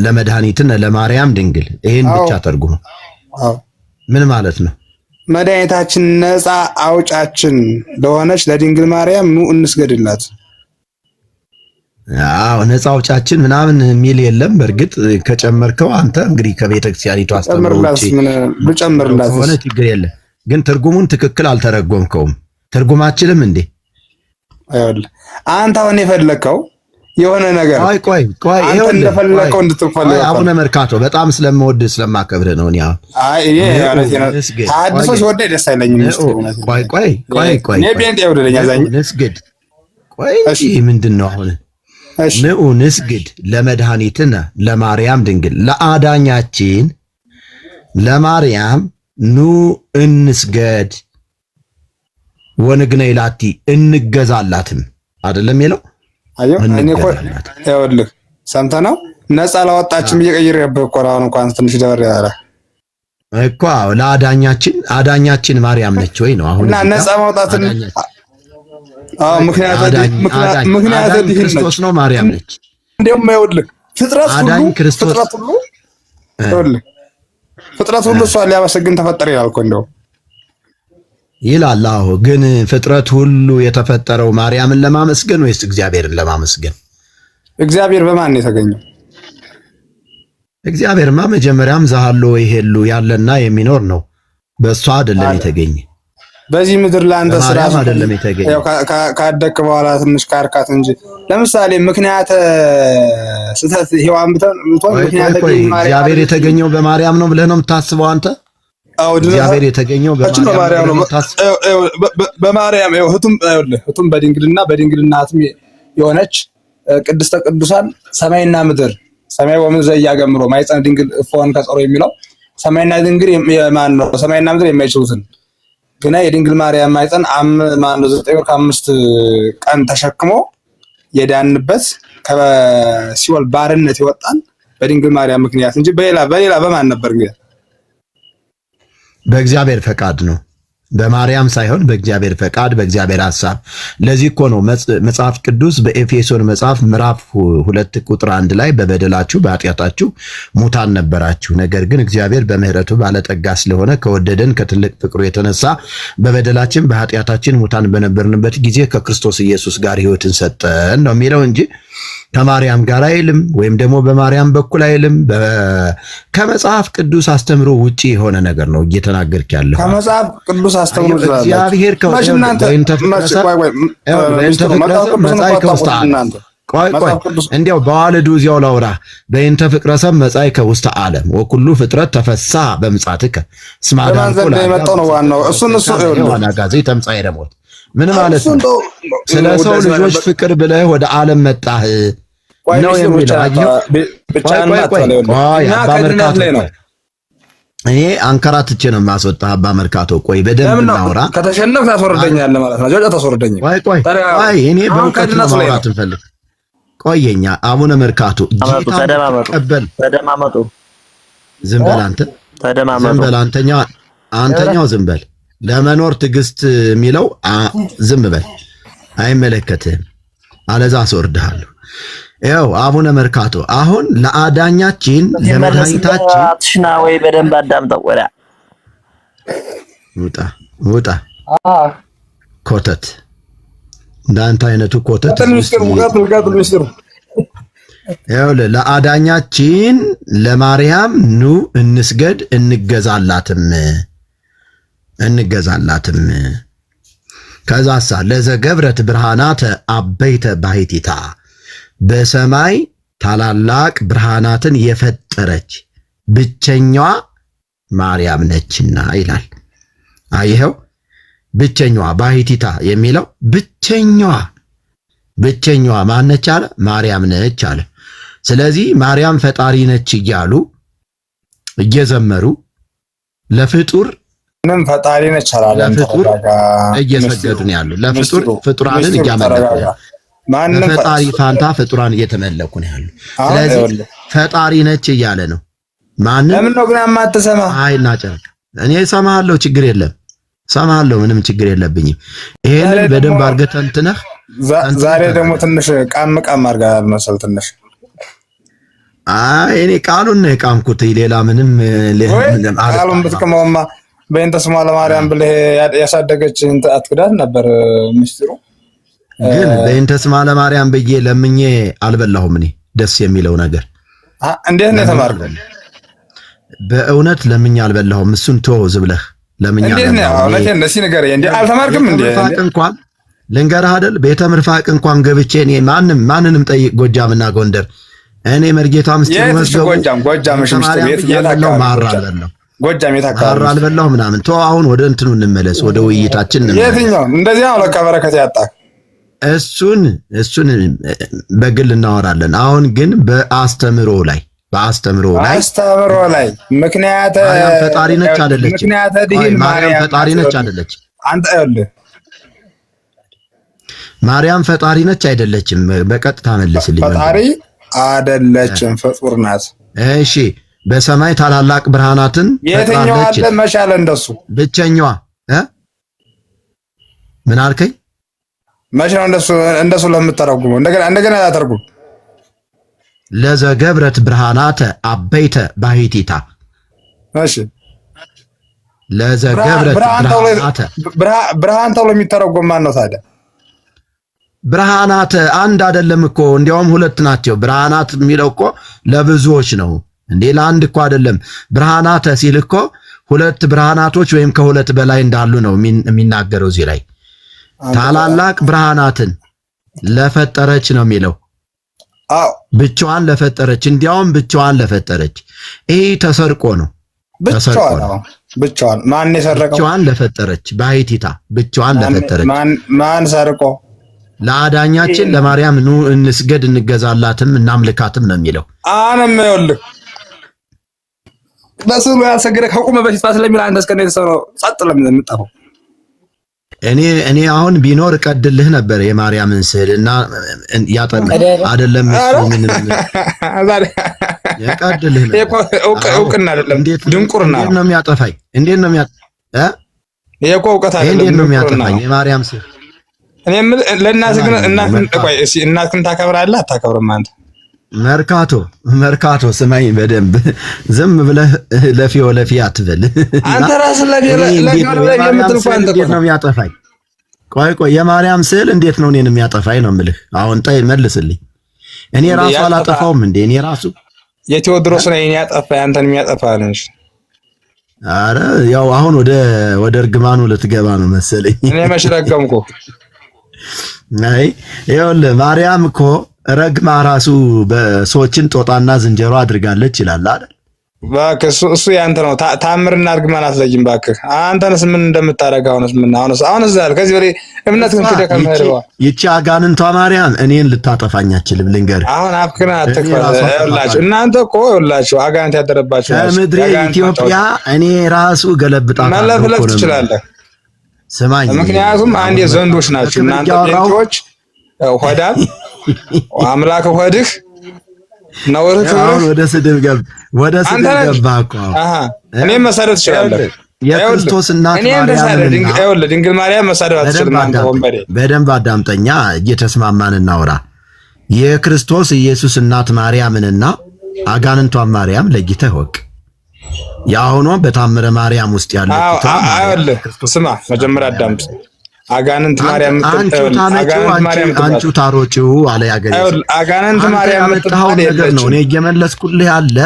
ለመድኃኒትነ ለማርያም ድንግል ይሄን ብቻ ተርጉሙ። ምን ማለት ነው? መድኃኒታችን ነፃ አውጫችን ለሆነች ለድንግል ማርያም ኑ እንስገድላት። አዎ ነፃ አውጫችን ምናምን የሚል የለም። በእርግጥ ከጨመርከው አንተ እንግዲህ ከቤተ ክርስቲያኒቱ አስተምሮች ልጨምርላት ሆነ ችግር የለም። ግን ትርጉሙን ትክክል አልተረጎምከውም። ትርጉማችንም እንዴ አይወል አንተ አሁን የፈለከው የሆነ ነገር ቆይ አንተ እንደፈለከው እንድትፈልግ አቡነ መርካቶ በጣም ስለምወድ ስለማከብር ነው። እኔ አዲስ ወደ ደስ አይለኝም። ቆይ እኔ ቤንት ያውደለኛ ዛኝ ንስግድ እሺ ምንድነው አሁን ንዑ ንስግድ ለመድኃኒትነ ለማርያም ድንግል ለአዳኛችን ለማርያም ኑ እንስገድ ወንግነ ይላቲ እንገዛላትም አይደለም ይለው አዮ እኔ እኮ ይኸውልህ ሰምተህ ነው ነፃ ላወጣችም እየቀየረብህ እኮ አሁን እንኳን ትንሽ ደበር ያለ እኮ አዳኛችን ማርያም ነች ወይ ነው አሁን እና ነፃ ማውጣትን ምክንያት ክርስቶስ ነው ማርያም ነች። እንደውም ይኸውልህ ፍጥረት ሁሉ እሷን ሊያመሰግን ተፈጠረ ይላል እኮ እንደው ይላል። አዎ ግን ፍጥረት ሁሉ የተፈጠረው ማርያምን ለማመስገን ወይስ እግዚአብሔርን ለማመስገን? እግዚአብሔር በማን ነው የተገኘው? እግዚአብሔርማ መጀመሪያም ዘሃሎ ይሄሉ ያለና የሚኖር ነው። በእሷ አይደለም የተገኘ በዚህ ምድር ለአንተ ስራ አይደለም የተገኘ ያው ካደክ በኋላ ትንሽ ካርካት እንጂ ለምሳሌ ምክንያት ስተት ሔዋን ብትሆን ምክንያት እግዚአብሔር የተገኘው በማርያም ነው ብለህ ነው የምታስበው አንተ? እግዚአብሔር የተገኘው በማርያም ነው በማርያም እህቱም በድንግልና እህቱም የሆነች ቅድስተ ቅዱሳን ሰማይና ምድር ሰማይ ወምድር ያገምሮ ማይጸን ድንግል ፎን ከጸሮ የሚለው ሰማይና ድንግል የማን ነው? ሰማይና ምድር የማይችሉትን ግና የድንግል ማርያም ማይጸን ማን ነው 9 ወር ከ5 ቀን ተሸክሞ የዳንበት ከሲኦል ባርነት ይወጣን በድንግል ማርያም ምክንያት እንጂ በሌላ በማን ነበር? እንግዲህ በእግዚአብሔር ፈቃድ ነው። በማርያም ሳይሆን በእግዚአብሔር ፈቃድ በእግዚአብሔር ሐሳብ። ለዚህ እኮ ነው መጽሐፍ ቅዱስ በኤፌሶን መጽሐፍ ምዕራፍ 2 ቁጥር 1 ላይ በበደላችሁ በኃጢአታችሁ ሙታን ነበራችሁ፣ ነገር ግን እግዚአብሔር በምሕረቱ ባለጠጋ ስለሆነ ከወደደን ከትልቅ ፍቅሩ የተነሳ በበደላችን በኃጢአታችን ሙታን በነበርንበት ጊዜ ከክርስቶስ ኢየሱስ ጋር ሕይወትን ሰጠን ነው የሚለው እንጂ ከማርያም ጋር አይልም፣ ወይም ደግሞ በማርያም በኩል አይልም። ከመጽሐፍ ቅዱስ አስተምሮ ውጪ የሆነ ነገር ነው እየተናገርክ ያለው። ከመጽሐፍ ቅዱስ አስተምሮ እግዚአብሔር እንዲያው በዋልዱ እዚያው ላውራ በእንተ ፍቅረ ሰብ መጻእከ ውስተ ዓለም ወኩሉ ፍጥረት ተፈሳ በምጻትከ ስማዳን ኮላ ነው ዋናው እሱን ዋና ጋዜ ተምጻኤ ደሞት ምን ማለት ነው? ስለ ሰው ልጆች ፍቅር ብለህ ወደ ዓለም መጣህ ነው የሚለው። አባ መርካቶ እኔ አንከራትቼ ነው የማስወጣህ። አባ መርካቶ ቆይ በደንብ እናውራ። ከተሸነፍክ ታስወርደኛለህ ማለት ነው። ጆጆ ታስወርደኝ። ቆይ እኔ በእውቀት ነው ማውራት እንፈልግ። ቆየኛ አቡነ መርካቶ ተደማመጡ። ዝም በል አንተ፣ ዝም በል አንተኛው ዝም በል። ለመኖር ትዕግስት የሚለው ዝም በል፣ አይመለከትህም። አለዛ አስወርድሃለሁ። ያው አቡነ መርካቶ አሁን ለአዳኛችን ለመድኃኒታችን አትሽና ወይ በደንብ አዳምጠው። ውጣ ኮተት፣ እንዳንተ አይነቱ ኮተት ያው ለአዳኛችን ለማርያም ኑ እንስገድ እንገዛላትም። ከዛሳ ለዘገብረት ብርሃናተ አበይተ ባሕቲታ በሰማይ ታላላቅ ብርሃናትን የፈጠረች ብቸኛዋ ማርያም ነችና ይላል። አይሄው ብቸኛዋ ባሕቲታ የሚለው ብቸኛዋ ማነች አለ? ማርያም ነች አለ። ስለዚህ ማርያም ፈጣሪ ነች እያሉ እየዘመሩ ለፍጡር ምንም ፈጣሪ ነች አላለም። ለፍጡር እየሰገዱ ነው ያሉ። ለፍጡር ፍጡራንን እያመለኩ ነው። ማንንም ፈጣሪ ፋንታ ፍጡራን እየተመለኩ ነው ያሉ። ስለዚህ ፈጣሪ ነች እያለ ነው። ለምን ነው ግን የማትሰማ? አይና ጨርቅ እኔ እሰማሃለሁ፣ ችግር የለም እሰማሃለሁ፣ ምንም ችግር የለብኝም። ይሄንን በደንብ አድርገህ ተንትነህ ዛሬ ደግሞ ትንሽ ቃም አድርጋል መሰል ትንሽ አይ እኔ ቃሉን ነው የቃምኩት፣ ሌላ ምንም ቃሉን ብትቀመውማ በእንተ ስማ ለማርያም ብለህ ያሳደገች አትክዳት ነበር ምስጢሩ። ግን በእንተ ስማ ለማርያም ብዬ ለምኜ አልበላሁም። እኔ ደስ የሚለው ነገር እንዴት ነው የተማርከው? በእውነት ለምኜ አልበላሁም። እሱን ተወው ዝብለህ ለምኜ እንዴት ነው እውነቴን ነሲ ነገር እንዴ አልተማርክም እንዴ? እንኳን ልንገርህ አይደል ቤተ ምርፋቅ እንኳን ገብቼ እኔ ማንንም ጠይቅ ጎጃምና ጎንደር እኔ መርጌታ ምስጢር መስገቡ ጎጃም ምስጢር ቤት ያለው ማራለለው ጎጃም የታካራ አልበላሁ ምናምን ተው። አሁን ወደ እንትኑ እንመለስ፣ ወደ ውይይታችን እንመለስ። የትኛው እንደዚህ ነው ለካ በረከት ያጣ እሱን በግል እናወራለን። አሁን ግን በአስተምሮ ላይ ምክንያት ማርያም ፈጣሪ ነች አይደለች? ማርያም ፈጣሪ ነች አይደለች? አንተ አይደል ማርያም ፈጣሪ ነች አይደለችም? በቀጥታ መልስልኝ። ፈጣሪ አይደለችም፣ ፍጡር ናት። እሺ በሰማይ ታላላቅ ብርሃናትን የትኛው አለ መሻለ እንደሱ ብቸኛዋ ምን አልከኝ? መቼ ነው እንደሱ ለምትተረጉመው? እንደገና ያተርጉም። ለዘገብረት ብርሃናተ አበይተ ባሕቲታ። እሺ ለዘገብረት ብርሃናተ ብርሃን ተብሎ የሚተረጎም ማን ነው ታዲያ? ብርሃናተ አንድ አይደለም እኮ እንዲያውም ሁለት ናቸው። ብርሃናት የሚለው እኮ ለብዙዎች ነው እንዴ፣ ለአንድ እኮ አይደለም። ብርሃናተ ሲል እኮ ሁለት ብርሃናቶች ወይም ከሁለት በላይ እንዳሉ ነው የሚናገረው። እዚህ ላይ ታላላቅ ብርሃናትን ለፈጠረች ነው የሚለው። አዎ ብቻዋን ለፈጠረች፣ እንዲያውም ብቻዋን ለፈጠረች። ይሄ ተሰርቆ ነው። ብቻዋን ማን የሰረቀው? ብቻዋን ለፈጠረች ባሕቲታ፣ ብቻዋን ለፈጠረች። ማን ሰርቆ? ለአዳኛችን ለማርያም ኑ እንስገድ እንገዛላትም እናምልካትም ነው የሚለው። አንም ይኸውልህ በስሉ ያልሰገደ ከቆመ በፊት ስለሚል አንተ እስከ ነው የተሰራው ጸጥ ለምን የምጠፋው? እኔ አሁን ቢኖር ቀድልህ ነበር የማርያምን ስዕል እና ያጠና አይደለም እሱ ምን ያቀድልህ ነበር። እውቅና አይደለም ድንቁርና ነው የሚያጠፋኝ። እንዴት ነው ይሄ እኮ እውቀት አይደለም። እንዴት ነው የሚያጠፋኝ የማርያም ስዕል? እኔም ለእናትህ ግን እናትህን ታከብራለህ አታከብርም? አንተ መርካቶ ስማኝ በደንብ ዝም ብለህ ለፊ አትበል። አንተ ራስህ ለፊ የምትል እኮ አንተ እንዴት ነው የሚያጠፋኝ? ቆይ የማርያም ስዕል እንዴት ነው እኔን የሚያጠፋኝ ነው የምልህ። አሁን መልስልኝ። እኔ ራሱ አላጠፋውም እንዴ? እኔ ራሱ የቴዎድሮስ ነው እኔ ያጠፋ አንተን የሚያጠፋ ነሽ። አረ ያው አሁን ወደ እርግማኑ ልትገባ ነው መሰለኝ። እኔ መች ረገምኩ? አይ ይኸውልህ ማርያም እኮ ረግማ ራሱ በሰዎችን ጦጣና ዝንጀሮ አድርጋለች ይላል አይደል? እባክህ እሱ ያንተ ነው። ታምርና እርግማን አትለይም እባክህ። አንተንስ ምን እንደምታረግ አሁንስ ያለ ከዚህ በላይ እምነትህን ትደከም ሄደዋ። ይቺ አጋንንቷ ማርያም እኔን ልታጠፋኝ አትችልም። ልንገርህ አሁን አፍክና አትክፈል። ይኸውላችሁ እናንተ እኮ ይኸውላችሁ አጋንንት ያደረባችሁ ናችሁ። ከምድሬ ኢትዮጵያ እኔ ራሱ ገለብጣታለሁ። መለፍለፍ ትችላለህ። ስማኝ፣ ምክንያቱም አንድ የዘንዶች ናችሁ እናንተ ጴንጤዎች። ሆዳም አምላክ ሆድህ ነውር አሁን ወደ ስድብ ገባህ እኮ። እኔም መሳደብ ትችላለህ። የክርስቶስ እናት ማርያም ድንግል ማርያም መሳደብ አትችልም። አንተ ወንበዴ በደንብ አዳምጠኛ፣ እየተስማማን እናውራ። የክርስቶስ ኢየሱስ እናት ማርያምንና አጋንንቷን ማርያም ለይተህ ወቅ። የአሁኗ በታምረ ማርያም ውስጥ ያለችው ስማ፣ መጀመሪያ አዳምጥ። አጋንንት ማርያም አንቺ ታሮጪው አለ ያገኘው አጋንንት ማርያም ያመጣው ነገር ነው። እኔ እየመለስኩልህ ያለ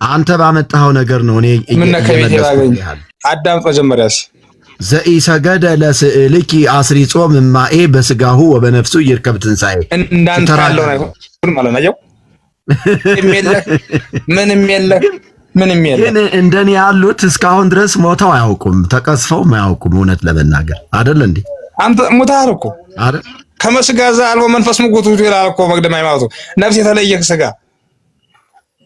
አንተ ባመጣው ነገር ነው። እኔ እየመለስኩልህ ያለ አዳምጥ። መጀመሪያስ ዘኢሰገደ ለስዕልኪ አስሪጾ ምማኤ በስጋሁ ወበነፍሱ ይርከብ ትንሣኤ እንዳንተ ያለው ነው ማለት ነው። ምንም የለህ ግን እንደኔ ያሉት እስካሁን ድረስ ሞተው አያውቁም፣ ተቀስፈው አያውቁም። እውነት ለመናገር አይደል እንዴ? አንተ ሞታህ እኮ አይደል? ከመስጋ አልቦ መንፈስ ምጉቱ ይላል እኮ መቅደም ሃይማኖቱ። ነፍስ የተለየህ ስጋ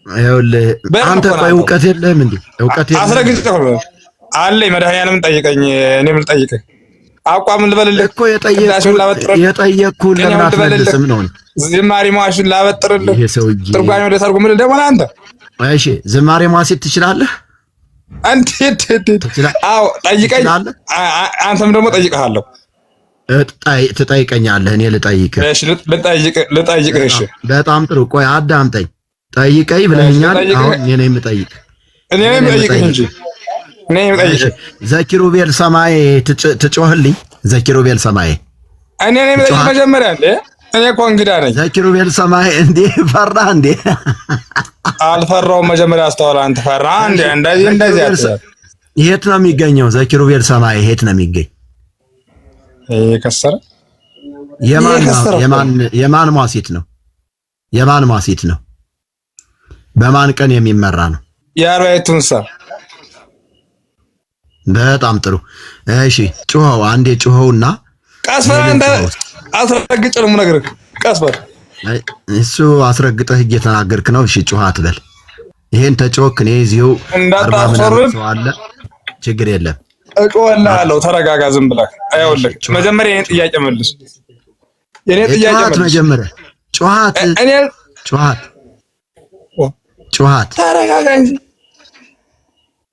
ይኸውልህ። አንተ ቆይ እውቀት የለህም እንዴ? እውቀት የለህም? አስረግጬ አለኝ። መድኃኒዓለም ጠይቀኝ፣ እኔም ልጠይቅህ። አቋም ልበልልህ እኮ የጠየቅኩህን ለምን አትመልስም ነው? ዝማሬ ማሽን ላበጥርልህ። ትርጓሜ ወደ ተርጉም ደግሞ አንተ እሺ ዝማሬ ማሴት ትችላለህ? እንዴት? አዎ ጠይቀኝ። አንተም ደግሞ ጠይቀሃለሁ። ትጠይቀኛለህ፣ እኔ ልጠይቅህ። እሺ ልጠይቅህ። እሺ በጣም ጥሩ። ቆይ አዳምጠኝ። ጠይቀኝ ብለኛል። አሁን እኔ ነኝ የምጠይቅ እንጂ እኔ የምጠይቅ ዘኪሩቤል ሰማይ ትጮህልኝ። ዘኪሩቤል ሰማይ እኔ ነኝ የምጠይቅ መጀመሪያ እንዴ እኔ እኮ እንግዳ ነኝ። ዘኪሩቤል ሰማይ እንዴ ፈራ እንዴ? አልፈራውም። መጀመሪያ አስተዋል። አንተ ፈራ እንዴ? እንደዚህ አትሰር። የት ነው የሚገኘው? ዘኪሩቤል ሰማይ የት ነው የሚገኝ? ከሰረ የማን ሟሲት ነው? የማን ሟሲት ነው? በማን ቀን የሚመራ ነው? የአርባዕቱ እንስሳ። በጣም ጥሩ። እሺ ጩኸው፣ አንዴ ጩኸውና ቀስ በል አንተ። አስረግጬ ነው የምነግርህ። ቀስ በል። እሱ አስረግጠህ እየተናገርክ ነው። እሺ ጩኸ አትበል። ይሄን ተጮክ። እኔ እዚሁ 40 ምናምን ሰው አለ። ችግር የለም። እጮህልሃለሁ። ተረጋጋ። ዝም ብለህ አይወልህ። መጀመሪያ የኔን ጥያቄ መልስ። የኔን ጥያቄ መልስ መጀመሪያ። ጩኸት። ተረጋጋ እንጂ።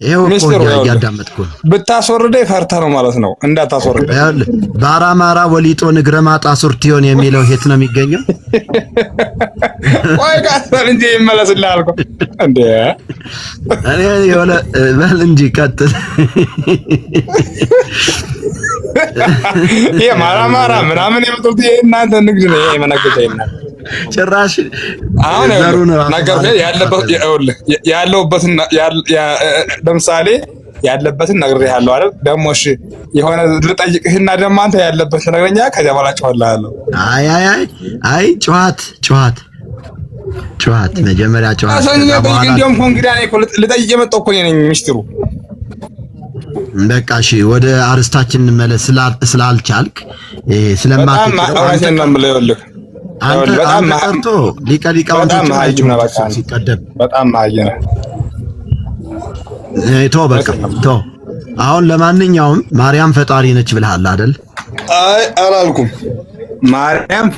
ይሄው እኮ እያዳመጥኩ ነው። ብታስወርደኝ ፈርተህ ነው ማለት ነው። እንዳታስወርደኝ። ባራማራ ወሊጦ ንግረማጣ ሱርቲዮን የሚለው የት ነው የሚገኘው? ቆይ ቀጥል እንጂ ይመለስልሃል እኮ እንዴ። እኔ የሆነ በል እንጂ ቀጥል። ይሄ ማራማራ ምናምን የምትሉት ይሄ እናንተ ንግድ ነው። ይሄ መነገጃ ይናል ጭራሽ አሁን ነገር ያለሁበትን ለምሳሌ ያለበትን ነግሬሃለሁ አይደል? ደግሞ እሺ የሆነ ልጠይቅህና ደግሞ አንተ ያለበት ነገርኛ ከዚያ በኋላ ጨዋለሁ። አይ ጨዋት መጀመሪያ ጨዋት እንደውም ኮንግዳ ነኝ እኮ ልጠይቅ የመጣሁ እኮ ነኝ ሚስጥሩ። በቃ እሺ ወደ አርስታችን እንመለስ። ስላልቻልክ ስለማትችለው አንተ በጣም ማህቶ ሊቀሊቃውንት ሲቀደም በጣም ማየነ በቃ አሁን ለማንኛውም ማርያም ፈጣሪ ነች ብለሃል አይደል? አይ አላልኩም። ማርያም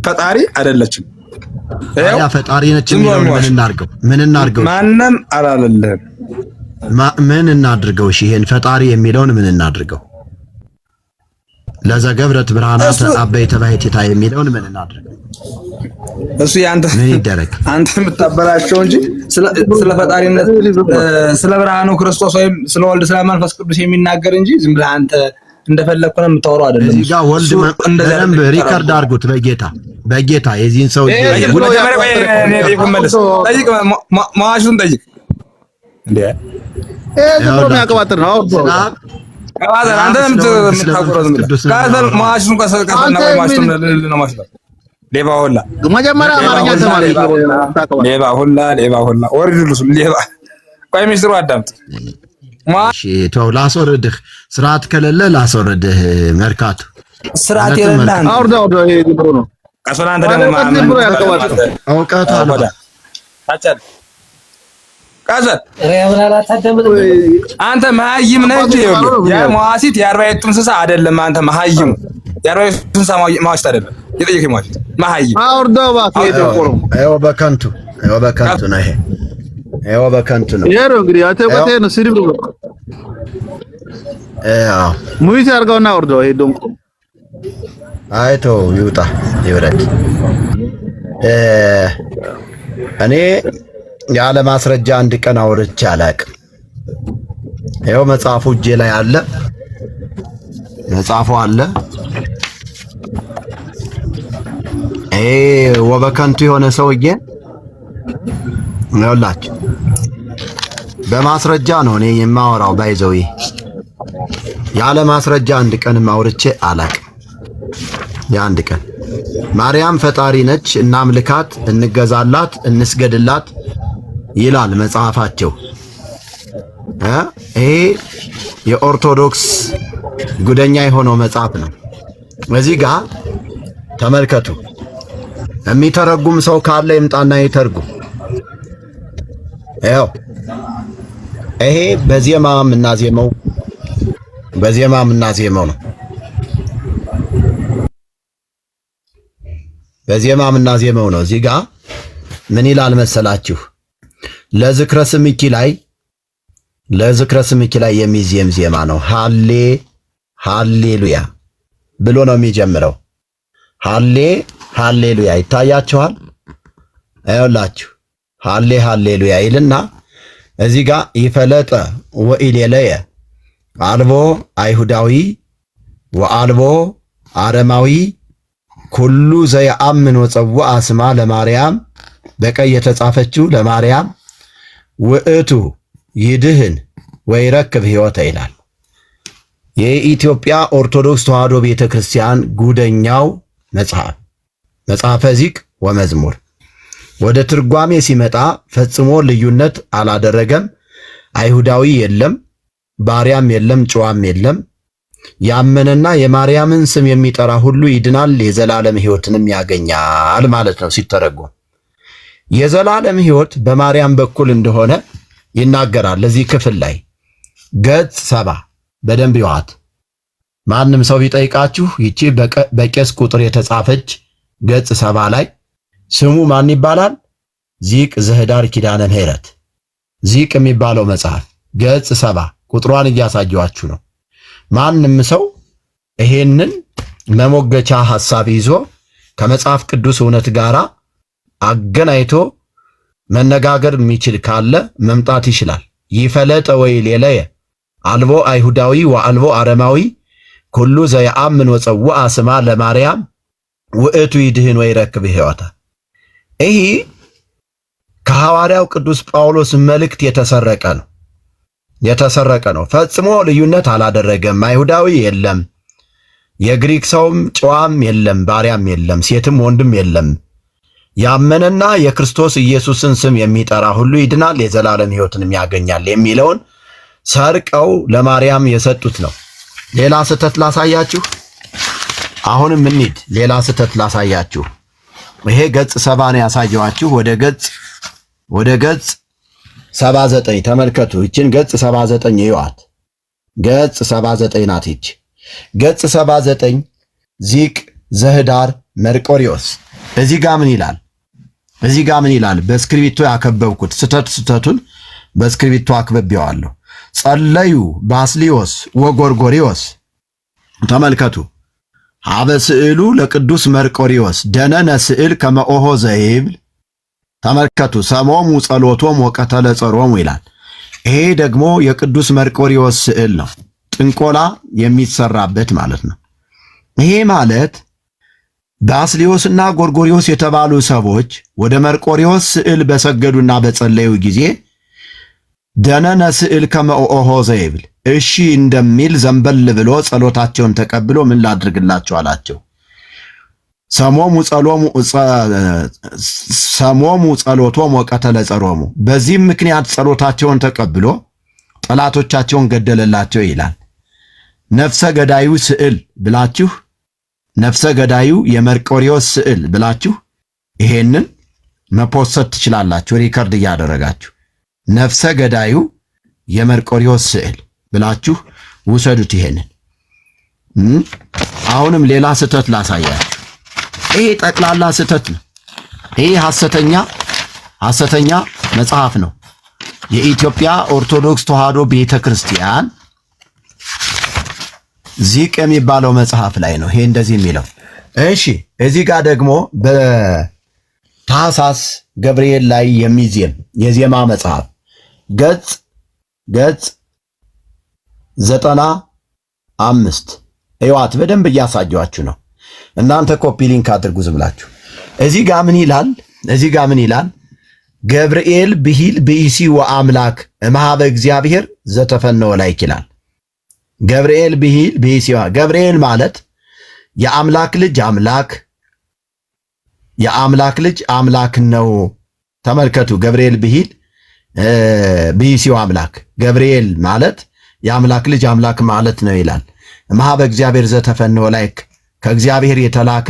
ፈጣሪ አይደለችም። ያ ፈጣሪ ነች የሚለው ምን እናድርገው? ማንንም አላለልህም። ምን እናድርገው? እሺ ይሄን ፈጣሪ የሚለውን ምን እናድርገው? ለዘገብረት ብርሃናት አበይተ ባሕቲታ የሚለውን ምን እናድርገው? እሱ ያንተ ምን ይደረግ? አንተ የምታበላቸው እንጂ ስለ ፈጣሪነት ስለ ብርሃኑ ክርስቶስ ወይም ስለ ወልድ ስለ መንፈስ ቅዱስ የሚናገር እንጂ ዝም ብለህ አንተ እንደፈለግኩ ነው የምታወራው አይደለም። እዚህ ጋር ወልድ በደንብ ሪከርድ አድርጉት። በጌታ የዚህን ሰው ጠይቅ፣ ማዋሹን ጠይቅ። እንዴ ዝም ብሎ የሚያቀባጥር ነው። አንተ የምታቆረው ማዋሹን ከሰቀሰና ወይ ማዋሹን ነው ማሽላ ሌባ ሁላ መጀመሪያ አማርኛ ተማሪ ሌባ ሁላ ወርድልሱ ሌባ። ቆይ ሚስጥሩ አዳምጥ። እሺ ተው፣ ላስወርድህ። ስርዓት ከሌለ ላስወርድህ። መርካቶ ስርዓት የሌለህ አውርዳ ይሄ ዝም ነው። ቀሶላ አንተ ደግሞ አውቀት አለ ታጨል ቀዘል አንተ መሀይም ነህ እንጂ ያ መዋሲት የአርባዕቱ እንስሳ አይደለም። አንተ መሀይም የአርባዕቱ እንስሳ መዋሲት አይደለም። የጠየቀኝ መዋሲት መሀይም አውርዳው እባክህ። ይኸው በከንቱ ነው ይሄ። ይኸው በከንቱ ነው። ይሄ ነው እንግዲህ አተቆቴ ነው ስሪብ ነው። ሙይት አድርገውና አውርዳው። ይሄ ደንቆ አይቶ ይውረድ። እኔ ያለ ማስረጃ አንድ ቀን አውርቼ አላውቅም። ይኸው መጽሐፉ እጄ ላይ አለ። መጽሐፉ አለ። ወበከንቱ የሆነ ሰውዬ ይኸውላችሁ በማስረጃ ነው እኔ የማወራው። ባይዘው ያለ ማስረጃ አንድ ቀን አውርቼ አላውቅም። የአንድ ቀን ማርያም ፈጣሪ ነች፣ እናምልካት፣ እንገዛላት፣ እንስገድላት ይላል መጽሐፋቸው። ይሄ የኦርቶዶክስ ጉደኛ የሆነው መጽሐፍ ነው። እዚህ ጋር ተመልከቱ። የሚተረጉም ሰው ካለ ይምጣና ይተርጉም። ይኸው ይሄ በዜማ የምናዜመው ነው። በዜማ የምናዜመው ነው። እዚህ ጋር ምን ይላል መሰላችሁ? ለዝክረ ስምኪ ላይ የሚዜም ዜማ ነው። ሃሌሉያ ብሎ ነው የሚጀምረው። ሃሌሉያ ይታያችኋል? አይውላችሁ ሃሌ ሃሌሉያ ይልና እዚህ ጋር ይፈለጠ ወኢሌለየ አልቦ አይሁዳዊ ወአልቦ አረማዊ ኩሉ ዘየአምን ወጸውዐ ስማ ለማርያም በቀይ የተጻፈችው ለማርያም ውእቱ ይድህን ወይረክብ ሕይወተ ይላል። የኢትዮጵያ ኦርቶዶክስ ተዋሕዶ ቤተክርስቲያን ጉደኛው መጽሐፈ ዚቅ ወመዝሙር ወደ ትርጓሜ ሲመጣ ፈጽሞ ልዩነት አላደረገም። አይሁዳዊ የለም፣ ባሪያም የለም፣ ጨዋም የለም። ያመነና የማርያምን ስም የሚጠራ ሁሉ ይድናል፣ የዘላለም ሕይወትንም ያገኛል ማለት ነው። ሲተረጎም የዘላለም ሕይወት በማርያም በኩል እንደሆነ ይናገራል። ለዚህ ክፍል ላይ ገጽ 70 በደንብ ይዋት። ማንም ሰው ቢጠይቃችሁ ይቺ በቄስ ቁጥር የተጻፈች ገጽ 70 ላይ ስሙ ማን ይባላል? ዚቅ ዘህዳር ኪዳነ ምሕረት ዚቅ የሚባለው መጽሐፍ ገጽ 70 ቁጥሯን እያሳየዋችሁ ነው። ማንም ሰው ይሄንን መሞገቻ ሐሳብ ይዞ ከመጽሐፍ ቅዱስ እውነት ጋር አገናኝቶ መነጋገር የሚችል ካለ መምጣት ይችላል። ይፈለጠ ወኢሌለየ አልቦ አይሁዳዊ ወአልቦ አረማዊ ኩሉ ዘየአምን ወጸውዐ ስማ ለማርያም ውእቱ ይድህን ወይረክብ ሕይወተ። ይህ ከሐዋርያው ቅዱስ ጳውሎስ መልእክት የተሰረቀ ነው። ፈጽሞ ልዩነት አላደረገም። አይሁዳዊ የለም፣ የግሪክ ሰውም ጨዋም የለም፣ ባሪያም የለም፣ ሴትም ወንድም የለም። ያመነና የክርስቶስ ኢየሱስን ስም የሚጠራ ሁሉ ይድናል፣ የዘላለም ሕይወትንም ያገኛል የሚለውን ሰርቀው ለማርያም የሰጡት ነው። ሌላ ስህተት ላሳያችሁ። አሁንም እንሂድ፣ ሌላ ስህተት ላሳያችሁ። ይሄ ገጽ 70 ነው ያሳየዋችሁ። ወደ ገጽ 79 ተመልከቱ። ይችን ገጽ 79 ይዋት። ገጽ 79 ናት ይች ገጽ 79 ዚቅ ዘህዳር መርቆሪዎስ። እዚህ ጋር ምን ይላል? በስክሪፕቶ ያከበብኩት ስህተቱን በስክሪፕቶ አክብቤዋለሁ። ጸለዩ ባስሊዮስ ወጎርጎሪዎስ። ተመልከቱ። ሀበ ስዕሉ ለቅዱስ መርቆሪዎስ ደነነ ስዕል ከመኦሆ ዘይብል። ተመልከቱ። ሰሞሙ ጸሎቶም ወቀተለ ጸሮሙ ይላል። ይሄ ደግሞ የቅዱስ መርቆሪዎስ ስዕል ነው፣ ጥንቆላ የሚሰራበት ማለት ነው። ይሄ ማለት ባስሊዮስና ጎርጎሪዎስ የተባሉ ሰዎች ወደ መርቆሪዎስ ስዕል በሰገዱና በጸለዩ ጊዜ ደነነ ስዕል ከመኦሆ ዘይብል እሺ እንደሚል ዘንበል ብሎ ጸሎታቸውን ተቀብሎ ምን ላድርግላቸው አላቸው። ሰሞሙ ጸሎቶም ወቀተለ ጸሮሙ። በዚህም ምክንያት ጸሎታቸውን ተቀብሎ ጠላቶቻቸውን ገደለላቸው ይላል። ነፍሰ ገዳዩ ስዕል ብላችሁ ነፍሰ ገዳዩ የመርቆሪዎስ ስዕል ብላችሁ ይሄንን መፖሰት ትችላላችሁ፣ ሪከርድ እያደረጋችሁ ነፍሰ ገዳዩ የመርቆሪዎስ ስዕል ብላችሁ ውሰዱት። ይሄንን አሁንም ሌላ ስህተት ላሳያችሁ። ይሄ ጠቅላላ ስህተት ነው። ይሄ ሐሰተኛ መጽሐፍ ነው። የኢትዮጵያ ኦርቶዶክስ ተዋሕዶ ቤተክርስቲያን ዚቅ የሚባለው መጽሐፍ ላይ ነው ይሄ እንደዚህ የሚለው። እሺ እዚህ ጋር ደግሞ በታኅሳስ ገብርኤል ላይ የሚዜም የዜማ መጽሐፍ ገጽ 95 እዩዋት። በደንብ እያሳየኋችሁ ነው። እናንተ ኮፒ ሊንክ አድርጉ ዝም ብላችሁ። እዚህ ጋር ምን ይላል? ገብርኤል ብሂል ብኢሲ ወአምላክ እምኀበ እግዚአብሔር ዘተፈነወ ላይክ ይላል። ገብርኤል ብሂል ብኢሲ። ገብርኤል ማለት የአምላክ ልጅ አምላክ ነው። ተመልከቱ። ገብርኤል ብሂል ብኢሲ ወአምላክ። ገብርኤል ማለት የአምላክ ልጅ አምላክ ማለት ነው ይላል። እምኀበ እግዚአብሔር ዘተፈነወ ላይክ ከእግዚአብሔር የተላከ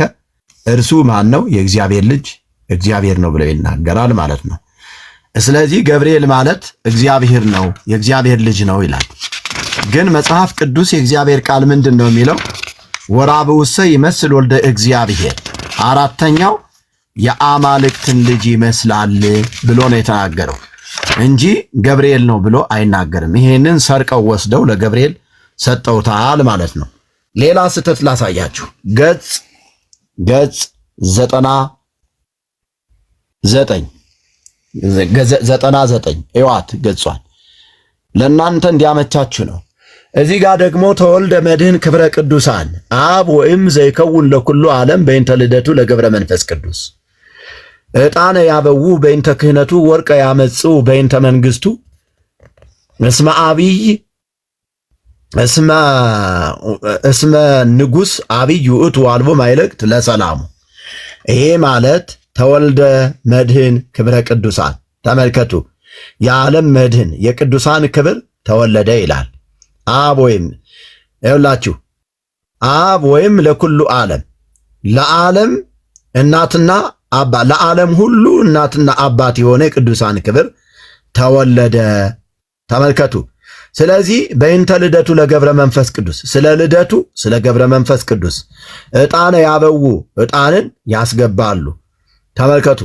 እርሱ ማን ነው? የእግዚአብሔር ልጅ እግዚአብሔር ነው ብለው ይናገራል ማለት ነው። ስለዚህ ገብርኤል ማለት እግዚአብሔር ነው፣ የእግዚአብሔር ልጅ ነው ይላል። ግን መጽሐፍ ቅዱስ የእግዚአብሔር ቃል ምንድን ነው የሚለው? ወራብዑሰ ይመስል ወልደ እግዚአብሔር፣ አራተኛው የአማልክትን ልጅ ይመስላል ብሎ ነው የተናገረው እንጂ ገብርኤል ነው ብሎ አይናገርም። ይሄንን ሰርቀው ወስደው ለገብርኤል ሰጠውታል ማለት ነው። ሌላ ስህተት ላሳያችሁ። ገጽ 99 99 እዋት ገጿል። ለእናንተ እንዲያመቻችሁ ነው። እዚህ ጋር ደግሞ ተወልደ መድህን ክብረ ቅዱሳን አብ ወይም ዘይከውን ለኩሉ ዓለም በእንተ ልደቱ ለገብረ መንፈስ ቅዱስ ዕጣነ ያበው በእንተ ክህነቱ ወርቀ ያመጽኡ በእንተ መንግስቱ እስመ አብይ እስመ ንጉስ አብይ ውእቱ አልቦ ማይለቅት ለሰላሙ። ይሄ ማለት ተወልደ መድህን ክብረ ቅዱሳን ተመልከቱ። የዓለም መድህን የቅዱሳን ክብር ተወለደ ይላል። አብ ወይም ይኸውላችሁ አብ ወይም ለኩሉ ዓለም ለዓለም እናትና አባ ለዓለም ሁሉ እናትና አባት የሆነ የቅዱሳን ክብር ተወለደ። ተመልከቱ። ስለዚህ በእንተ ልደቱ ለገብረ መንፈስ ቅዱስ ስለ ልደቱ ስለ ገብረ መንፈስ ቅዱስ ዕጣነ ያበው ዕጣንን ያስገባሉ። ተመልከቱ።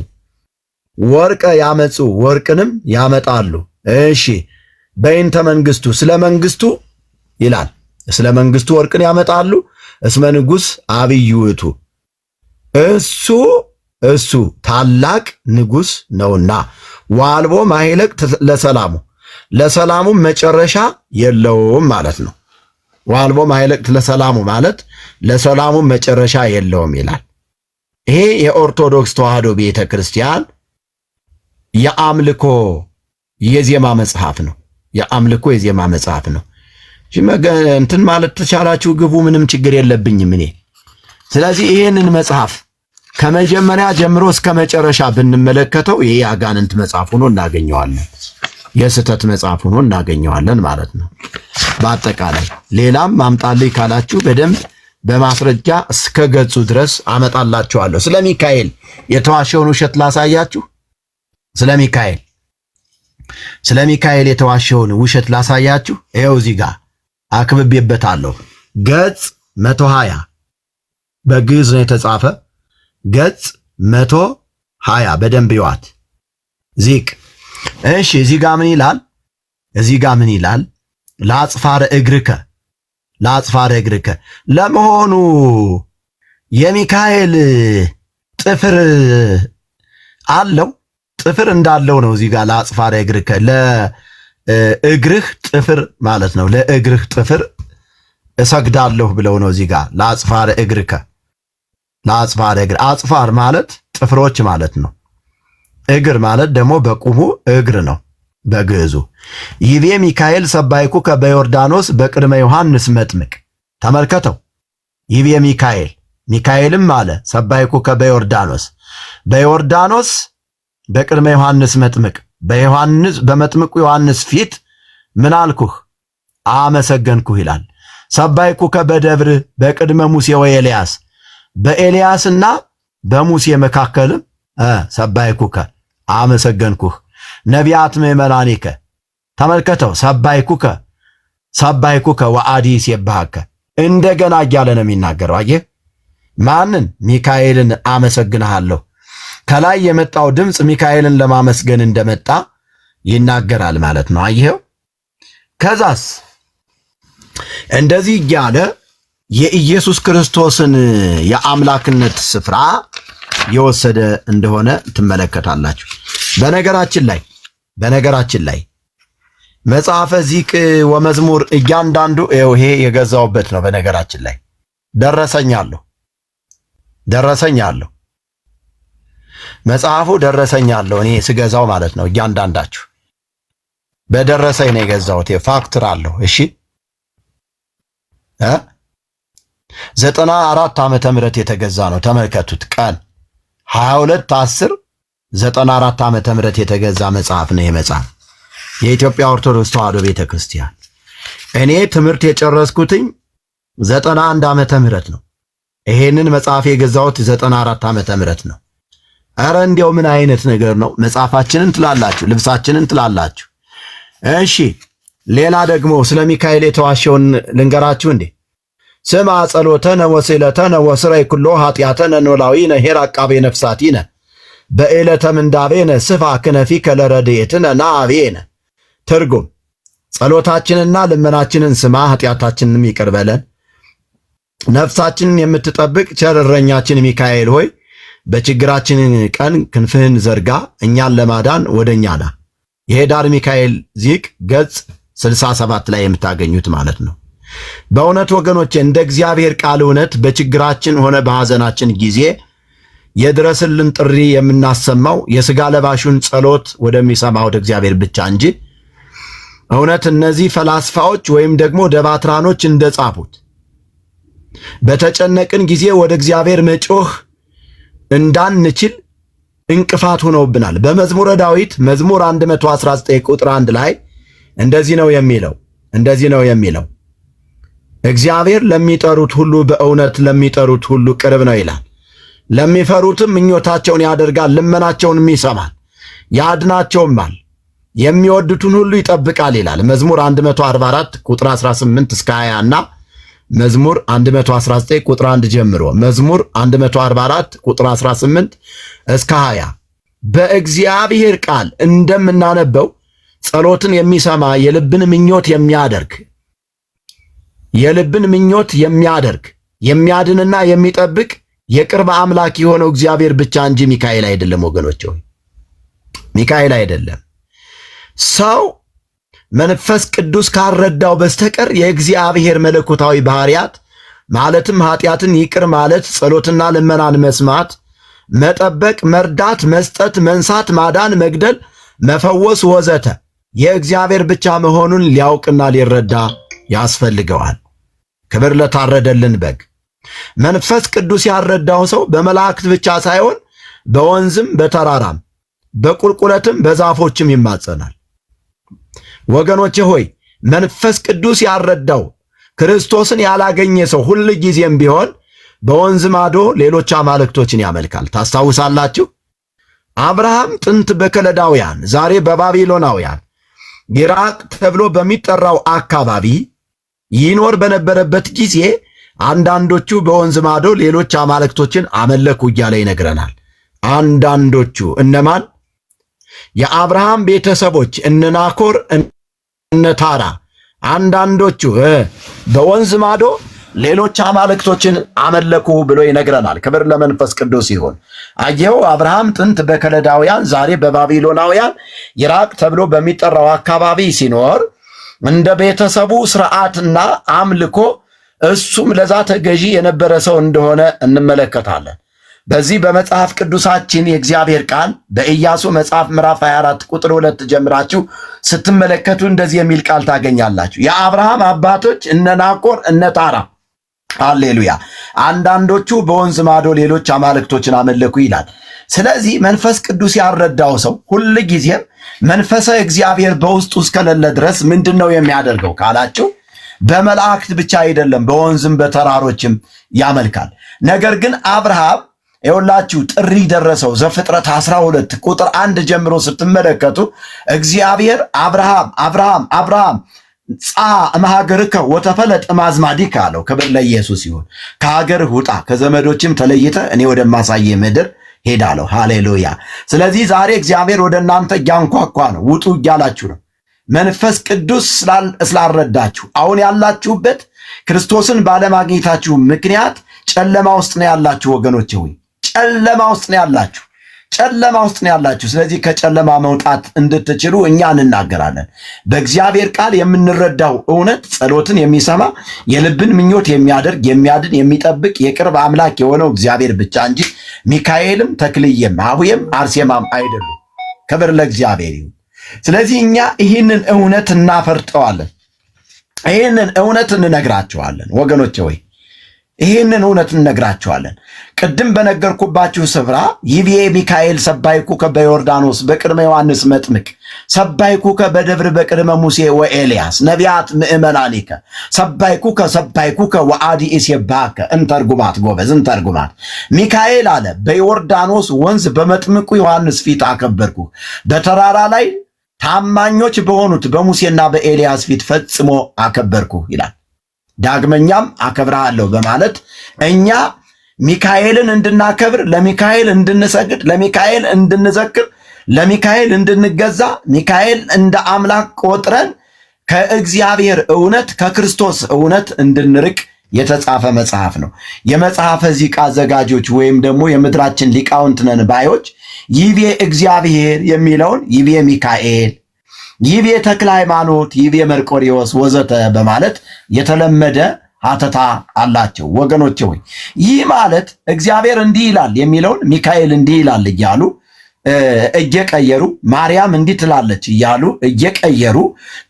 ወርቀ ያመጹ ወርቅንም ያመጣሉ። እሺ በእንተ መንግስቱ ስለ መንግስቱ ይላል። ስለ መንግስቱ ወርቅን ያመጣሉ። እስመ ንጉስ አብይ ውእቱ እሱ ታላቅ ንጉስ ነውና ዋልቦ ማይለቅ ለሰላሙ ለሰላሙም መጨረሻ የለውም ማለት ነው። ዋልቦ ማይለቅ ለሰላሙ ማለት ለሰላሙም መጨረሻ የለውም ይላል። ይሄ የኦርቶዶክስ ተዋህዶ ቤተ ክርስቲያን የአምልኮ የዜማ መጽሐፍ ነው። የአምልኮ የዜማ መጽሐፍ ነው። እንትን ማለት ተቻላችሁ ግቡ፣ ምንም ችግር የለብኝም እኔ። ስለዚህ ይህንን መጽሐፍ ከመጀመሪያ ጀምሮ እስከ መጨረሻ ብንመለከተው ይሄ የአጋንንት መጽሐፍ ሆኖ እናገኘዋለን። የስህተት መጽሐፍ ሆኖ እናገኘዋለን ማለት ነው። በአጠቃላይ ሌላም ማምጣልኝ ካላችሁ በደንብ በማስረጃ እስከ ገጹ ድረስ አመጣላችኋለሁ። ስለ ሚካኤል የተዋሸውን ውሸት ላሳያችሁ። ስለ ሚካኤል የተዋሸውን ውሸት ላሳያችሁ። ይኸው እዚህ ጋር አክብቤበታለሁ። ገጽ 120 በግዕዝ ነው የተጻፈ። ገጽ 120 በደንብ ይዋት ዚቅ። እሺ እዚህ ጋር ምን ይላል? ለአጽፋረ እግርከ ለመሆኑ የሚካኤል ጥፍር አለው? ጥፍር እንዳለው ነው እዚህ ጋር ለአጽፋረ እግርከ ለእግርህ ጥፍር ማለት ነው። ለእግርህ ጥፍር እሰግዳለሁ ብለው ነው እዚህ ጋር ለአጽፋረ እግርከ ለአጽፋረ እግር። አጽፋር ማለት ጥፍሮች ማለት ነው። እግር ማለት ደግሞ በቁሙ እግር ነው በግዕዙ። ይቤ ሚካኤል ሰባይኩከ በዮርዳኖስ በቅድመ ዮሐንስ መጥምቅ። ተመልከተው። ይቤ ሚካኤልም አለ ሰባይኩከ በዮርዳኖስ በቅድመ ዮሐንስ መጥምቅ በመጥምቁ ዮሐንስ ፊት ምን አልኩህ? አመሰገንኩህ ይላል። ሰባይኩከ በደብር በቅድመ ሙሴ ወኤልያስ በኤልያስና በሙሴ መካከልም ሰባይኩከ አመሰገንኩህ። ነቢያት ምእመናኒከ ተመልከተው። ሰባይኩከ ወአዲ ሲባሃከ እንደገና እያለ ነው የሚናገረው። አየህ ማንን? ሚካኤልን አመሰግንሃለሁ። ከላይ የመጣው ድምፅ ሚካኤልን ለማመስገን እንደመጣ ይናገራል ማለት ነው። አየኸው። ከዛስ እንደዚህ እያለ የኢየሱስ ክርስቶስን የአምላክነት ስፍራ የወሰደ እንደሆነ ትመለከታላችሁ። በነገራችን ላይ መጽሐፈ ዚቅ ወመዝሙር እያንዳንዱ ይሄ የገዛውበት ነው። በነገራችን ላይ ደረሰኛለሁ መጽሐፉ ደረሰኛለሁ እኔ ስገዛው ማለት ነው። እያንዳንዳችሁ በደረሰኝ ነው የገዛሁት። ፋክትር አለው። እሺ 94 ዓመተ ምህረት የተገዛ ነው። ተመልከቱት። ቀን 22/10/94 ዓመተ ምህረት የተገዛ መጽሐፍ ነው። የመጽሐፍ የኢትዮጵያ ኦርቶዶክስ ተዋህዶ ቤተክርስቲያን እኔ ትምህርት የጨረስኩትኝ 91 ዓመተ ምህረት ነው። ይሄንን መጽሐፍ የገዛሁት 94 ዓመተ ምህረት ነው። አረ እንዲያው ምን አይነት ነገር ነው? መጽሐፋችንን ትላላችሁ፣ ልብሳችንን ትላላችሁ። እሺ ሌላ ደግሞ ስለ ሚካኤል የተዋሸውን ልንገራችሁ እንዴ። ስማ ጸሎተነ ወስዕለተነ ወስረይ ኩሎ ኃጢአተነ ኖላዊነ ኄር አቃቤ ነፍሳቲነ በዕለተ ምንዳቤነ ስፋ ክነፊከ ለረድኤትነ ናአቤነ። ትርጉም ጸሎታችንና ልመናችንን ስማ፣ ኃጢአታችንንም ይቅር በለን። ነፍሳችንን የምትጠብቅ ቸር እረኛችን ሚካኤል ሆይ በችግራችን ቀን ክንፍህን ዘርጋ እኛን ለማዳን ወደኛ ና። የሄዳር ሚካኤል ዚቅ ገጽ 67 ላይ የምታገኙት ማለት ነው። በእውነት ወገኖቼ እንደ እግዚአብሔር ቃል እውነት በችግራችን ሆነ በሐዘናችን ጊዜ የድረስልን ጥሪ የምናሰማው የሥጋ ለባሹን ጸሎት ወደሚሰማ ወደ እግዚአብሔር ብቻ እንጂ እውነት እነዚህ ፈላስፋዎች ወይም ደግሞ ደባትራኖች እንደጻፉት በተጨነቅን ጊዜ ወደ እግዚአብሔር መጮህ እንዳንችል እንቅፋት ሆነውብናል። በመዝሙረ ዳዊት መዝሙር 119 ቁጥር 1 ላይ እንደዚህ ነው የሚለው እግዚአብሔር ለሚጠሩት ሁሉ በእውነት ለሚጠሩት ሁሉ ቅርብ ነው ይላል። ለሚፈሩትም ምኞታቸውን ያደርጋል፣ ልመናቸውንም ይሰማል፣ ያድናቸውማል፣ የሚወዱትን ሁሉ ይጠብቃል ይላል። መዝሙር 144 ቁጥር 18 እስከ 20 እና መዝሙር 119 ቁጥር 1 ጀምሮ መዝሙር 144 ቁጥር 18 እስከ 20 በእግዚአብሔር ቃል እንደምናነበው ጸሎትን የሚሰማ የልብን ምኞት የሚያደርግ የሚያድንና የሚጠብቅ የቅርብ አምላክ የሆነው እግዚአብሔር ብቻ እንጂ ሚካኤል አይደለም ወገኖች ሆይ፣ ሚካኤል አይደለም። ሰው መንፈስ ቅዱስ ካረዳው በስተቀር የእግዚአብሔር መለኮታዊ ባህሪያት ማለትም ኃጢአትን ይቅር ማለት፣ ጸሎትና ልመናን መስማት፣ መጠበቅ፣ መርዳት፣ መስጠት፣ መንሳት፣ ማዳን፣ መግደል፣ መፈወስ ወዘተ የእግዚአብሔር ብቻ መሆኑን ሊያውቅና ሊረዳ ያስፈልገዋል። ክብር ለታረደልን በግ። መንፈስ ቅዱስ ያረዳው ሰው በመላእክት ብቻ ሳይሆን በወንዝም በተራራም በቁልቁለትም በዛፎችም ይማጸናል። ወገኖቼ ሆይ መንፈስ ቅዱስ ያረዳው ክርስቶስን ያላገኘ ሰው ሁል ጊዜም ቢሆን በወንዝ ማዶ ሌሎች አማልክቶችን ያመልካል። ታስታውሳላችሁ? አብርሃም ጥንት በከለዳውያን ዛሬ በባቢሎናውያን ኢራቅ ተብሎ በሚጠራው አካባቢ ይኖር በነበረበት ጊዜ አንዳንዶቹ በወንዝ ማዶ ሌሎች አማልክቶችን አመለኩ እያለ ይነግረናል። አንዳንዶቹ እነማን? የአብርሃም ቤተሰቦች እነ ናኮር እነ ታራ። አንዳንዶቹ በወንዝ ማዶ ሌሎች አማልክቶችን አመለኩ ብሎ ይነግረናል። ክብር ለመንፈስ ቅዱስ ይሁን። አየው አብርሃም ጥንት በከለዳውያን ዛሬ በባቢሎናውያን ኢራቅ ተብሎ በሚጠራው አካባቢ ሲኖር እንደ ቤተሰቡ ስርዓትና አምልኮ እሱም ለዛ ተገዢ የነበረ ሰው እንደሆነ እንመለከታለን። በዚህ በመጽሐፍ ቅዱሳችን የእግዚአብሔር ቃል በኢያሱ መጽሐፍ ምዕራፍ 24 ቁጥር 2 ጀምራችሁ ስትመለከቱ እንደዚህ የሚል ቃል ታገኛላችሁ። የአብርሃም አባቶች እነ ናኮር እነ ታራ፣ ሃሌሉያ፣ አንዳንዶቹ በወንዝ ማዶ ሌሎች አማልክቶችን አመለኩ ይላል። ስለዚህ መንፈስ ቅዱስ ያረዳው ሰው ሁል ጊዜም መንፈሰ እግዚአብሔር በውስጡ እስከሌለ ድረስ ምንድነው የሚያደርገው ካላችሁ በመላእክት ብቻ አይደለም በወንዝም በተራሮችም ያመልካል። ነገር ግን አብርሃም ይኸውላችሁ ጥሪ ደረሰው። ዘፍጥረት 12 ቁጥር 1 ጀምሮ ስትመለከቱ እግዚአብሔር አብርሃም ጻ እምሀገርከ ወተፈለጥ እማዝማዲከ አለው። ክብር ለኢየሱስ ይሁን። ከሀገርህ ውጣ ከዘመዶችም ተለይተ እኔ ወደማሳየ ምድር ሄዳለሁ። ሃሌሉያ። ስለዚህ ዛሬ እግዚአብሔር ወደ እናንተ እያንኳኳ ነው። ውጡ እያላችሁ ነው። መንፈስ ቅዱስ ስላልረዳችሁ አሁን ያላችሁበት ክርስቶስን ባለማግኘታችሁ ምክንያት ጨለማ ውስጥ ነው ያላችሁ ወገኖቼ ሆይ፣ ጨለማ ውስጥ ነው ያላችሁ። ስለዚህ ከጨለማ መውጣት እንድትችሉ እኛ እንናገራለን። በእግዚአብሔር ቃል የምንረዳው እውነት ጸሎትን የሚሰማ የልብን ምኞት የሚያደርግ የሚያድን የሚጠብቅ የቅርብ አምላክ የሆነው እግዚአብሔር ብቻ እንጂ ሚካኤልም ተክልዬም አሁየም አርሴማም አይደሉም። ክብር ለእግዚአብሔር ይሁን። ስለዚህ እኛ ይህንን እውነት እናፈርጠዋለን። ይህንን እውነት እንነግራቸዋለን ወገኖቼ ሆይ፣ ይህንን እውነት እንነግራቸዋለን። ቅድም በነገርኩባችሁ ስፍራ ይቤ ሚካኤል ሰባይኩከ በዮርዳኖስ በቅድመ ዮሐንስ መጥምቅ ሰባይኩከ በደብር በቅድመ ሙሴ ወኤልያስ ነቢያት ምእመናኒከ ሰባይኩከ ወአዲ ኢሴባከ እንተርጉማት ጎበዝ እንተርጉማት። ሚካኤል አለ በዮርዳኖስ ወንዝ በመጥምቁ ዮሐንስ ፊት አከበርኩ፣ በተራራ ላይ ታማኞች በሆኑት በሙሴና በኤልያስ ፊት ፈጽሞ አከበርኩ ይላል። ዳግመኛም አከብራለሁ በማለት እኛ ሚካኤልን እንድናከብር፣ ለሚካኤል እንድንሰግድ፣ ለሚካኤል እንድንዘክር፣ ለሚካኤል እንድንገዛ፣ ሚካኤል እንደ አምላክ ቆጥረን ከእግዚአብሔር እውነት ከክርስቶስ እውነት እንድንርቅ የተጻፈ መጽሐፍ ነው። የመጽሐፈ ዚቃ አዘጋጆች ወይም ደግሞ የምድራችን ሊቃውንት ነን ባዮች ይቤ እግዚአብሔር የሚለውን ይቤ ሚካኤል፣ ይቤ ተክለ ሃይማኖት፣ ይቤ መርቆሪዎስ ወዘተ በማለት የተለመደ ሀተታ አላቸው። ወገኖች ሆይ ይህ ማለት እግዚአብሔር እንዲህ ይላል የሚለውን ሚካኤል እንዲህ ይላል እያሉ እየቀየሩ ማርያም እንዲህ ትላለች እያሉ እየቀየሩ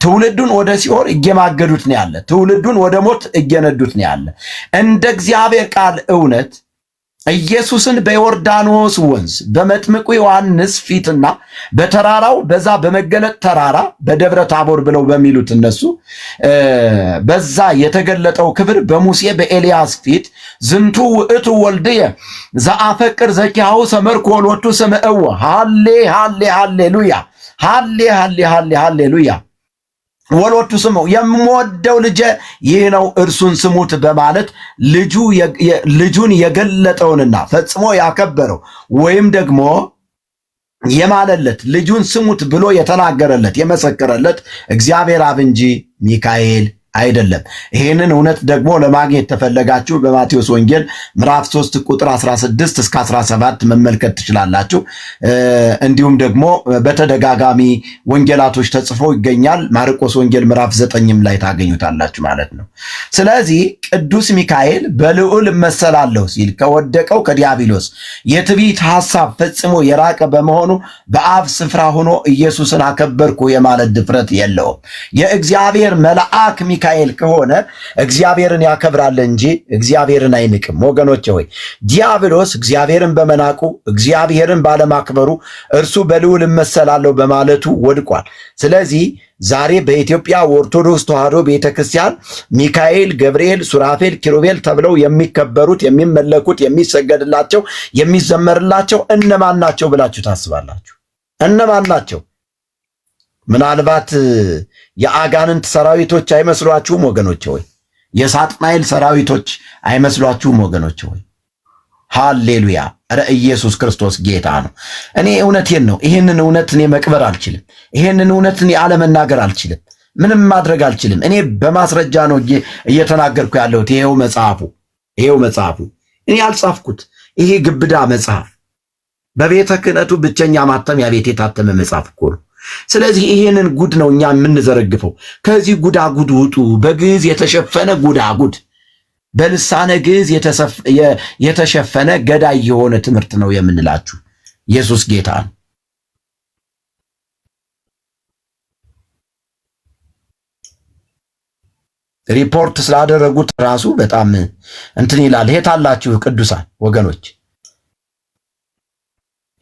ትውልዱን ወደ ሲኦል እየማገዱት ነው ያለ። ትውልዱን ወደ ሞት እየነዱት ነው ያለ። እንደ እግዚአብሔር ቃል እውነት ኢየሱስን በዮርዳኖስ ወንዝ በመጥምቁ ዮሐንስ ፊትና በተራራው በዛ በመገለጥ ተራራ በደብረ ታቦር ብለው በሚሉት እነሱ በዛ የተገለጠው ክብር በሙሴ በኤልያስ ፊት ዝንቱ ውእቱ ወልድየ ዘአፈቅር ዘኪያሁ ሰመርኩ ወሎቱ ስምዕዎ ሃሌ ሃሌ ሃሌሉያ ሃሌ ሃሌ ሃሌ ሃሌሉያ ወሎቱ ስሙ የምወደው ልጄ ይህ ነው እርሱን ስሙት በማለት ልጁን የገለጠውንና ፈጽሞ ያከበረው ወይም ደግሞ የማለለት ልጁን ስሙት ብሎ የተናገረለት የመሰከረለት እግዚአብሔር አብ እንጂ ሚካኤል አይደለም። ይህንን እውነት ደግሞ ለማግኘት ተፈለጋችሁ በማቴዎስ ወንጌል ምዕራፍ 3 ቁጥር 16 እስከ 17 መመልከት ትችላላችሁ። እንዲሁም ደግሞ በተደጋጋሚ ወንጌላቶች ተጽፎ ይገኛል። ማርቆስ ወንጌል ምዕራፍ 9ም ላይ ታገኙታላችሁ ማለት ነው። ስለዚህ ቅዱስ ሚካኤል በልዑል እመሰላለሁ ሲል ከወደቀው ከዲያብሎስ የትዕቢት ሐሳብ ፈጽሞ የራቀ በመሆኑ በአብ ስፍራ ሆኖ ኢየሱስን አከበርኩ የማለት ድፍረት የለውም። የእግዚአብሔር መልአክ ሚካኤል ከሆነ እግዚአብሔርን ያከብራል እንጂ እግዚአብሔርን አይንቅም። ወገኖቼ ሆይ ዲያብሎስ እግዚአብሔርን በመናቁ እግዚአብሔርን ባለማክበሩ እርሱ በልዑል እመሰላለሁ በማለቱ ወድቋል። ስለዚህ ዛሬ በኢትዮጵያ ኦርቶዶክስ ተዋሕዶ ቤተክርስቲያን ሚካኤል፣ ገብርኤል፣ ሱራፌል፣ ኪሩቤል ተብለው የሚከበሩት የሚመለኩት፣ የሚሰገድላቸው፣ የሚዘመርላቸው እነማን ናቸው ብላችሁ ታስባላችሁ? እነማን ናቸው? ምናልባት የአጋንንት ሰራዊቶች አይመስሏችሁም ወገኖች ሆይ? የሳጥናኤል ሰራዊቶች አይመስሏችሁም ወገኖች ሆይ? ሃሌሉያ! ኧረ ኢየሱስ ክርስቶስ ጌታ ነው። እኔ እውነቴን ነው። ይሄንን እውነት እኔ መቅበር አልችልም። ይሄንን እውነት እኔ አለመናገር አልችልም። ምንም ማድረግ አልችልም። እኔ በማስረጃ ነው እየተናገርኩ ያለሁት። ይሄው መጽሐፉ እኔ ያልጻፍኩት ይሄ ግብዳ መጽሐፍ በቤተ ክህነቱ ብቸኛ ማተሚያ ቤት የታተመ መጽሐፍ እኮ ነው። ስለዚህ ይሄንን ጉድ ነው እኛ የምንዘረግፈው። ከዚህ ጉዳጉድ ውጡ። በግዕዝ የተሸፈነ ጉዳጉድ፣ በልሳነ ግዕዝ የተሸፈነ ገዳይ የሆነ ትምህርት ነው የምንላችሁ። ኢየሱስ ጌታ ነው። ሪፖርት ስላደረጉት ራሱ በጣም እንትን ይላል። የት አላችሁ ቅዱሳን ወገኖች?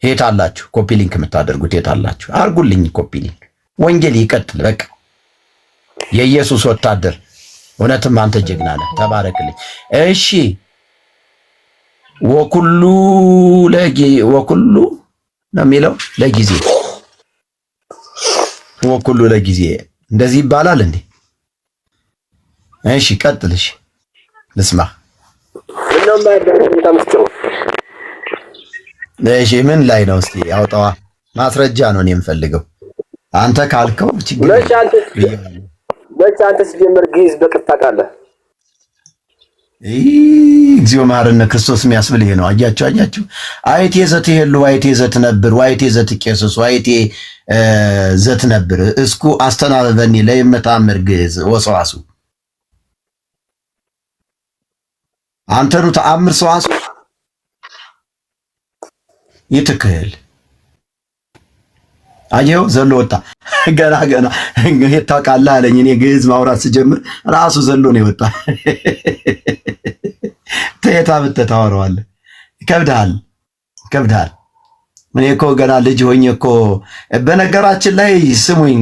የት አላችሁ? ኮፒ ሊንክ የምታደርጉት የት አላችሁ? አርጉልኝ ኮፒ ሊንክ። ወንጌል ይቀጥል። በቃ የኢየሱስ ወታደር እውነትም አንተ ጀግና ነህ። ተባረክልኝ። እሺ ወኩሉ ነው የሚለው ለጊዜ ወኩሉ ለጊዜ እንደዚህ ይባላል እንዴ? እሺ ቀጥልሽ ልስማ። እሺ ምን ላይ ነው? እስቲ አውጣዋ። ማስረጃ ነው እኔ የምፈልገው። አንተ ካልከው ችግር መቼ አንተ ሲጀምር ግዕዝ በቅጥ ታውቃለህ? እግዚኦ መሐረነ ክርስቶስ የሚያስብል ይሄ ነው። አያችሁ አይቴ ዘትሄሉ አይቴ ዘትነብር አይቴ ዘትቄስስ አይቴ ዘትነብር እስኩ አስተናበበኒ ለይመታምር ግዕዝ ወሰዋሱ አንተኑ ተአምር ሰዋሱ ይትክል አየው ዘሎ ወጣ። ገና ታውቃለህ አለኝ። እኔ ግዕዝ ማውራት ስጀምር ራሱ ዘሎ ነው የወጣ። ተየታ ብትታወራዋለህ። ይከብዳል። እኔ እኮ ገና ልጅ ሆኜ እኮ በነገራችን ላይ ስሙኝ